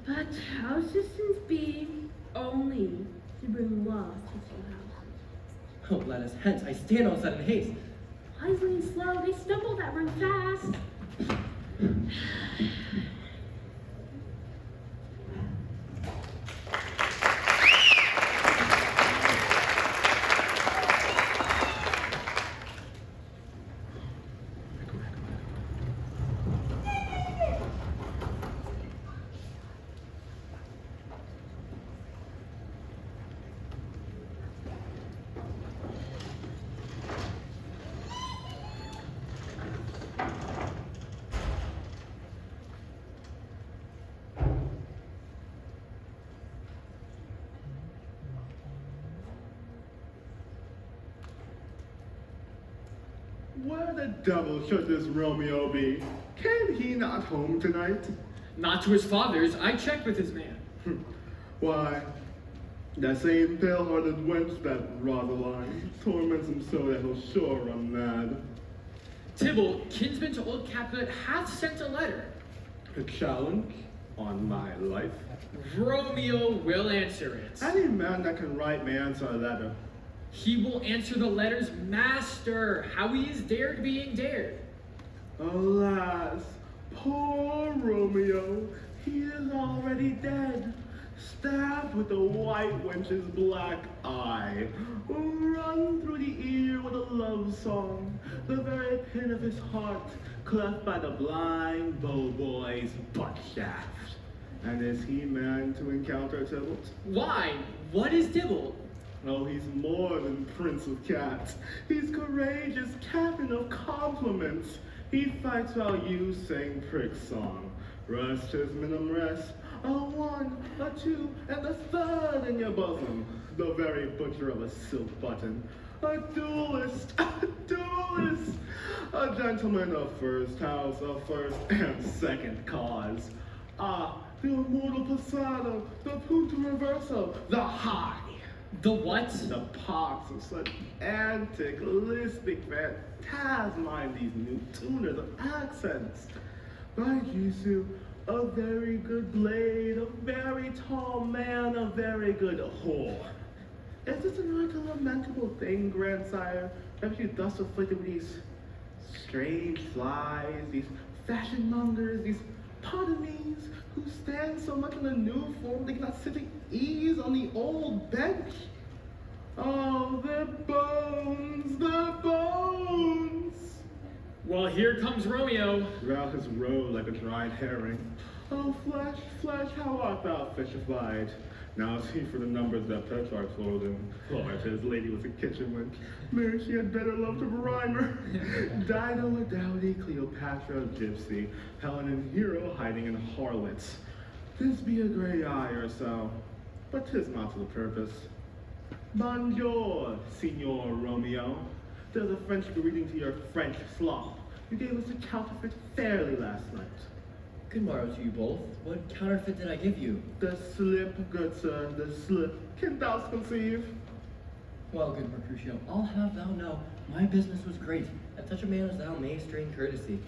but how assistance be only to bring love to two houses. Oh, let us hence, I stand on sudden haste. Wisely and slow, they stumble that run fast. Where the devil should this Romeo be? Can he not home tonight? Not to his father's. I checked with his man. Why, that same pale-hearted wench, that Rosaline, torments him so that he'll sure run mad. Tybalt, kinsman to old Capulet, hath sent a letter. A challenge on my life? Romeo will answer it. Any man that can write may answer a letter. He will answer the letter's master, how he is dared being dared. Alas, poor Romeo, he is already dead, stabbed with the white wench's black eye, run through the ear with a love song, the very pin of his heart, cleft by the blind bow boy's butt shaft. And is he man to encounter Tybalt? Why? What is Tybalt? Oh, he's more than Prince of Cats. He's courageous captain of compliments. He fights while you sing prick song. Rest his minimum rest. A one, a two, and a third in your bosom. The very butcher of a silk button. A duelist, a gentleman of first house, of first and second cause. Ah, the immortal passado, the punto reverso, the high. The what? The parts of such antic, lisping phantasmine these new tuners of accents. By Jesu, a very good blade, a very tall man, a very good whore. Is this not a lamentable thing, grandsire, that you thus afflicted with these strange flies, these fashion mongers, these pardonings, who stand so much in the new form they cannot sit at ease on the old bench? Oh, their bones, their bones! Well, here comes Romeo. Rout his roe like a dried herring. Oh, flesh, flesh, how art thou fishified? Now see for the numbers that Petrarch told him. Lord, his lady was a kitchen wench. Mary, she had better love to rhyme her. Dido a dowdy, Cleopatra a gypsy, Helen and Hero hiding in harlots. This be a grey eye or so. but 'tis not to the purpose. Bonjour, Signor Romeo. There's a French greeting to your French slop. You gave us a counterfeit fairly last night. Good morrow to you both. What counterfeit did I give you? The slip, good sir, the slip. Can thou conceive? Well, good Mercutio, I'll have thou know, my business was great, and such a man as thou may strain courtesy.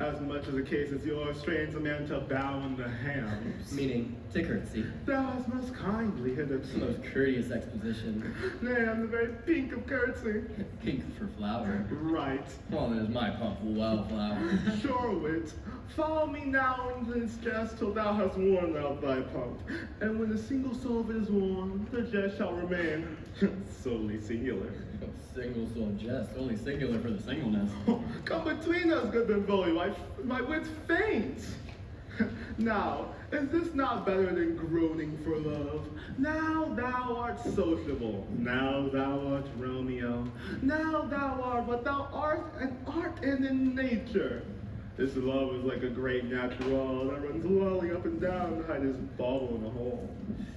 As much as the case is yours, strains a man to bow in the hams. Meaning, to courtesy. Thou hast most kindly hitherto. Most courteous exposition. Nay, I'm the very pink of courtesy. Pink for flower. Right. Well, then is my pump wildflower. Sure wit. Follow me now into this jest till thou hast worn out thy pump. And when a single soul of it is worn, the jest shall remain solely singular. Single soul jest, only singular for the singleness. Come between us, good Benvolio, my wits faint. Now, is this not better than groaning for love? Now thou art sociable. Now thou art Romeo. Now thou art what thou art, an art and in nature. This love is like a great natural that runs lolling up and down to hide his bauble in a hole.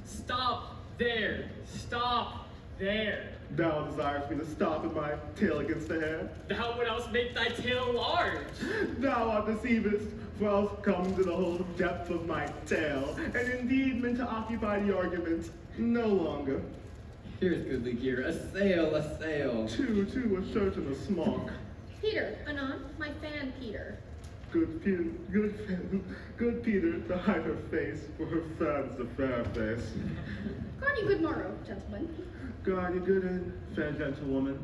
Stop there! Stop there! Thou desirest me to stop in my tail against the hair? Thou would else make thy tail large. Thou art deceivest, for else come to the whole depth of my tail, and indeed meant to occupy the argument no longer. Here's goodly gear, a sail, a sail. Two, a shirt and a smock. Peter, anon, my fan Peter. Good Peter, to hide her face, for her fan's the fair face. God you good morrow, gentlemen. God you good in, fair gentlewoman.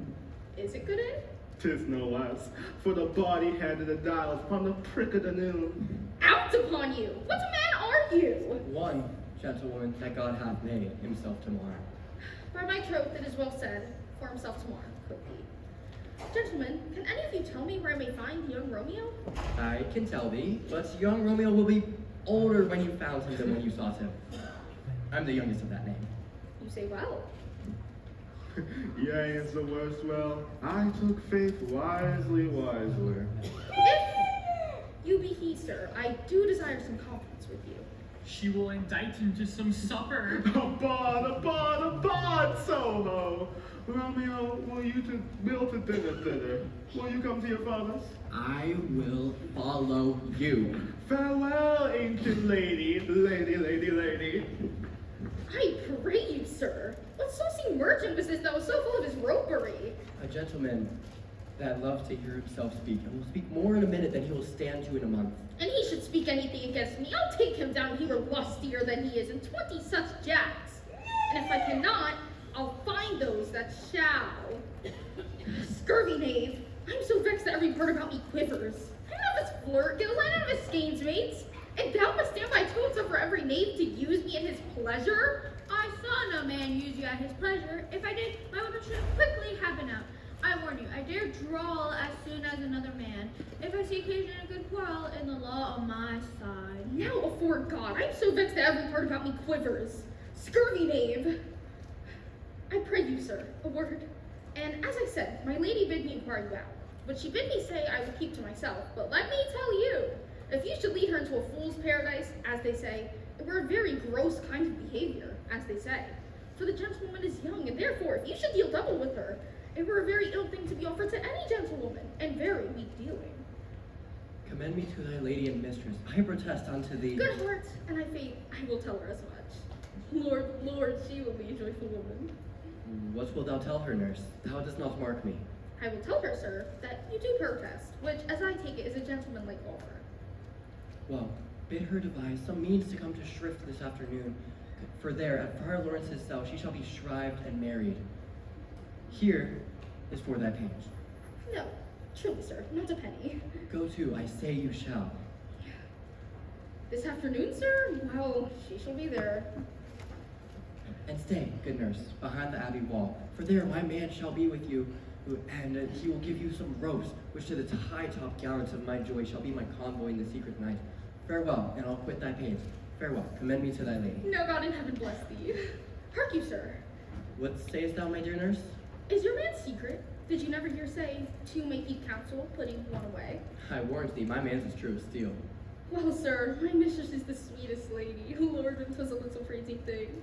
Is it good in? 'Tis no less, for the body handed the dials upon the prick of the noon. Out upon you! What a man are you? One, gentlewoman, that God hath made himself tomorrow. By my troth, it is well said, for himself tomorrow, quoth he. Gentlemen, can any of you tell me where I may find young Romeo? I can tell thee, but young Romeo will be older when you found him than when you sought him. I'm the youngest of that name. You say well. Yea, it's the worst well. I took faith wisely. If you be he, sir, I do desire some confidence with you. She will indict him to some supper. Abad, Soho! Romeo, will to dinner thither? Will you come to your father's? I will follow you. Farewell, ancient lady. I pray you, sir. What saucy merchant was this that was so full of his roguery? A gentleman that loves to hear himself speak, and will speak more in a minute than he will stand to in a month. And he should speak anything against me. I'll take him down. He were lustier than he is, and 20 such jacks. And if I cannot, I'll find those that shall. Scurvy knave! I'm so vexed that every bird about me quivers. I'm not of his flirt gills, I'm not of his skeins mates. And thou must stand by toads over every knave to use me in his pleasure? I saw no man use you at his pleasure. If I did, my weapon should quickly have been out. I warn you, I dare drawl as soon as another man. If I see occasion in a good quarrel, in the law on my side. Now, afore God, I'm so vexed that every part about me quivers. Scurvy knave! I pray you, sir, a word. And as I said, my lady bid me inquire you out. But she bid me say I would keep to myself. But let me tell you, if you should lead her into a fool's paradise, as they say, it were a very gross kind of behavior, as they say. For the gentlewoman is young, and therefore, if you should deal double with her, it were a very ill thing to be offered to any gentlewoman, and very weak dealing. Commend me to thy lady and mistress. I protest unto thee. Good heart, and I faith I will tell her as much. Lord, she will be a joyful woman. What wilt thou tell her, nurse? Thou dost not mark me. I will tell her, sir, that you do protest, which, as I take it, is a gentlemanlike offer. Well, bid her devise some means to come to Shrift this afternoon, for there, at Friar Lawrence's cell, she shall be shrived and married. Here is for thy pains. No, truly, sir, not a penny. Go to, I say you shall. This afternoon, sir? Well, she shall be there. And stay, good nurse, behind the abbey wall, for there my man shall be with you, and he will give you some ropes, which to the high-top gallants of my joy shall be my convoy in the secret night. Farewell, and I'll quit thy pains. Farewell, commend me to thy lady. No God in heaven bless thee. Hark you, sir. What sayest thou, my dear nurse? Is your man secret? Did you never hear say, two may keep counsel, putting one away? I warrant thee, my man's as true as steel. Well, sir, my mistress is the sweetest lady. Lord, and 'twas a little crazy thing.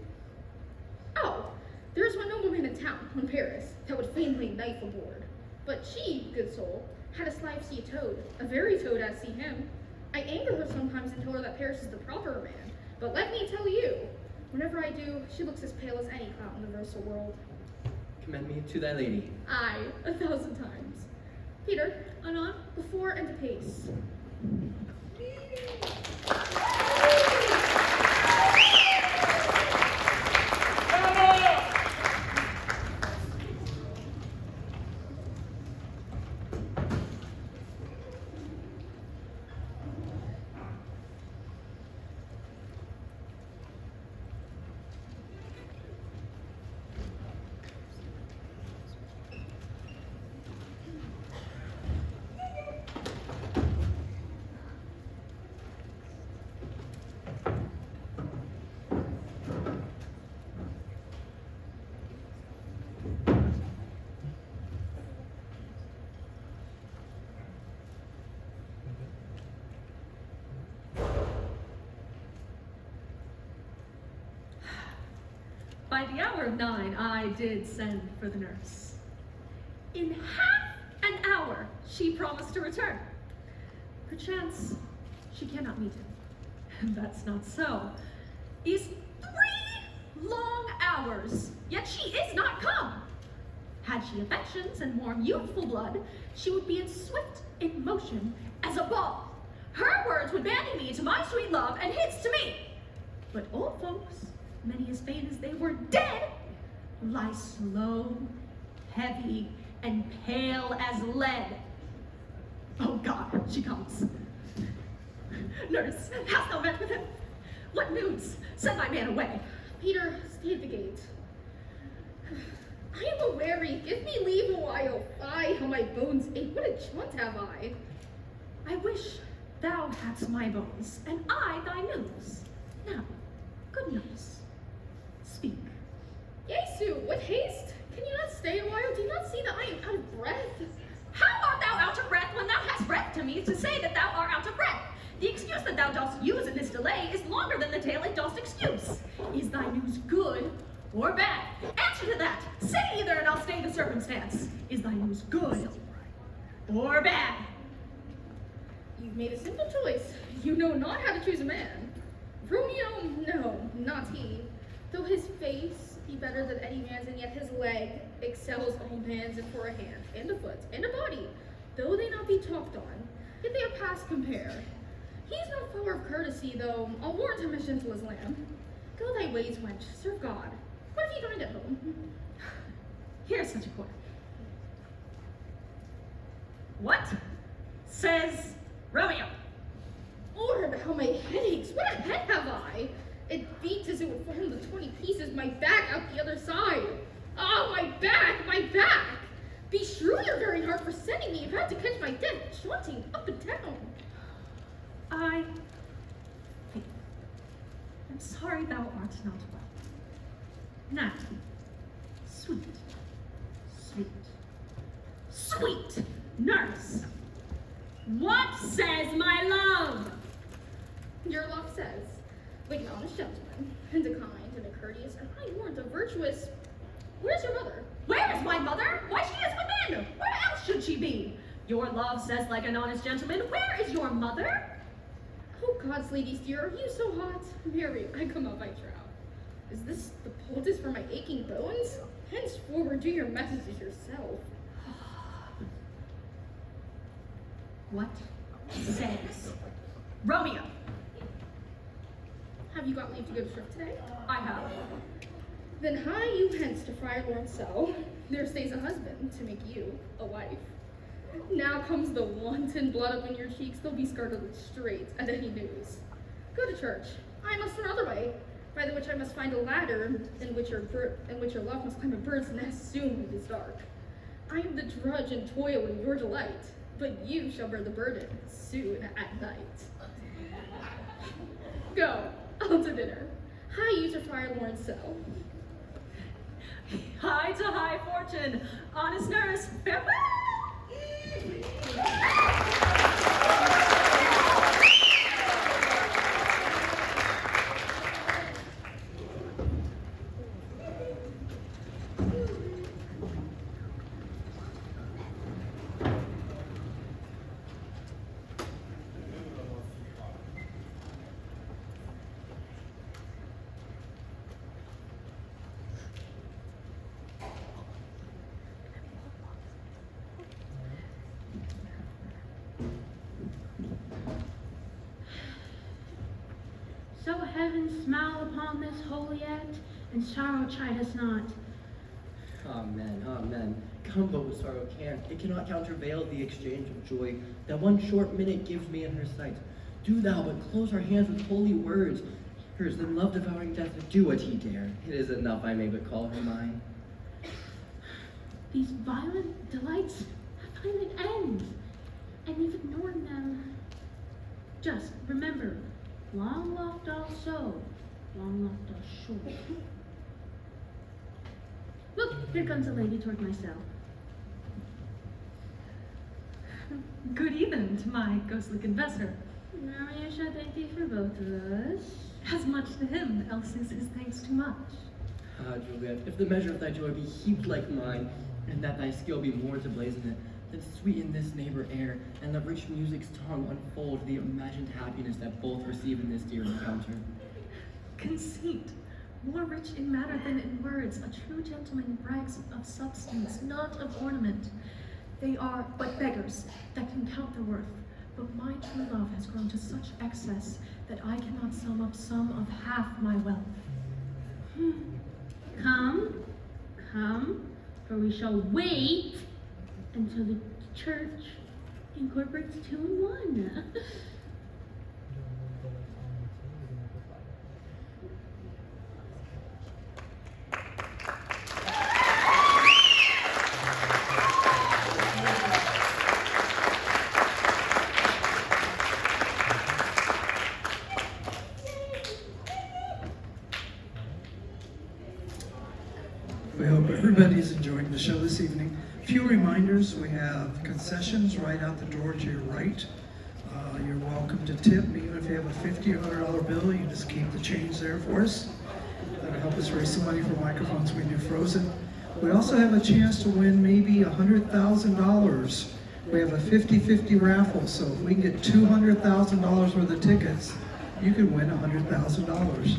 Oh, there's one nobleman in town, in Paris, that would fain lay knife aboard. But she, good soul, had a slive see a toad, a very toad as see him. I anger her sometimes and tell her that Paris is the proper man. But let me tell you, whenever I do, she looks as pale as any clown in the versal world. Commend me to thy lady. Aye, 1,000 times. Peter, anon, before and apace. By the hour of 9, I did send for the nurse. In half an hour, she promised to return. Perchance, she cannot meet him. And that's not so. These 3 long hours, yet she is not come. Had she affections and warm youthful blood, she would be in swift in motion as a ball. Her words would bandy me to my sweet love, and his to me. But old folks, many as fain as they were dead, lie slow, heavy, and pale as lead. Oh God, she comes. Nurse, hast thou met with him? What news? Send thy man away. Peter, stay at the gate. I am aweary. Give me leave a while. Aye, how my bones ache. What a chaunt have I. I wish thou hadst my bones, and I thy news. Now, good nurse, speak. Jesu, what haste? Can you not stay a while? Do you not see that I am out of breath? How art thou out of breath when thou hast breath to me to say that thou art out of breath? The excuse that thou dost use in this delay is longer than the tale it dost excuse. Is thy news good or bad? Answer to that. Say either and I'll stay the circumstance. Is thy news good or bad? You've made a simple choice. You know not how to choose a man. Romeo, no, not he. Though his face be better than any man's, and yet his leg excels all man's, and for a hand, and a foot, and a body, though they not be talked on, yet they are past compare. He's no flower of courtesy, though I'll warrant him as gentle as lamb. Go thy ways, wench, serve God. What have you dined at home? Here's such a quarter. What says Romeo? Lord, how my head aches. What a head have I? It beats as it would fall into 20 pieces, my back out the other side. Ah, my back, my back! Beshrew your very heart for sending me. You've had to catch my death, jaunting up and down. I'm sorry thou art not well. Now, sweet, sweet, sweet nurse, what says my love? Your love says, like an honest gentleman, and a kind, and a courteous, and I warrant a virtuous. Where's your mother? Where is my mother? Why, she is within. Where else should she be? Your love says like an honest gentleman. Where is your mother? Oh, God's ladies dear, are you so hot? Mary, I come up, I trow. Is this the poultice for my aching bones? Henceforward, do your messages yourself. What says Romeo? Have you got leave to go to church today? I have. Then hie you hence to Friar Lawrence cell. There stays a husband to make you a wife. Now comes the wanton blood up in your cheeks. They'll be scarlet straight at any news. Go to church. I must another way, by the which I must find a ladder in which your love must climb a bird's nest soon when it is dark. I am the drudge and toil in your delight, but you shall bear the burden soon at night. Go, I'll to dinner. Hie you to Friar Lawrence cell. High to high fortune, honest nurse, farewell! So heaven smile upon this holy act, and sorrow chide us not. Amen, amen. Come but what sorrow can. It cannot countervail the exchange of joy that one short minute gives me in her sight. Do thou but close our hands with holy words. Hers, then love devouring death, do what he dare. It is enough I may but call her mine. These violent delights find an end, and you've ignored them. Just remember, long loft all so, long loft all short. Look, here comes a lady toward my cell. Good even to my ghostly confessor. Romeo shall thank thee for both of us. As much to him, else is his thanks too much. Ah, Juliet, if the measure of thy joy be heaped like mine, and that thy skill be more to blazon it, then sweeten this neighbor air, and let rich music's tongue unfold the imagined happiness that both receive in this dear encounter. Conceit, more rich in matter than in words, a true gentleman brags of substance, not of ornament. They are but beggars that can count their worth, but my true love has grown to such excess that I cannot sum up some of half my wealth. Come, for we shall wait until the church incorporates 2 in 1. We hope everybody's enjoying the show this evening. A few reminders: we have concessions right out the door to your right. You're welcome to tip, even if you have a $50 or $100 bill. You just keep the change there for us. That'll help us raise some money for microphones we do Frozen. We also have a chance to win maybe $100,000. We have a 50-50 raffle, so if we can get $200,000 worth of tickets, you could win $100,000.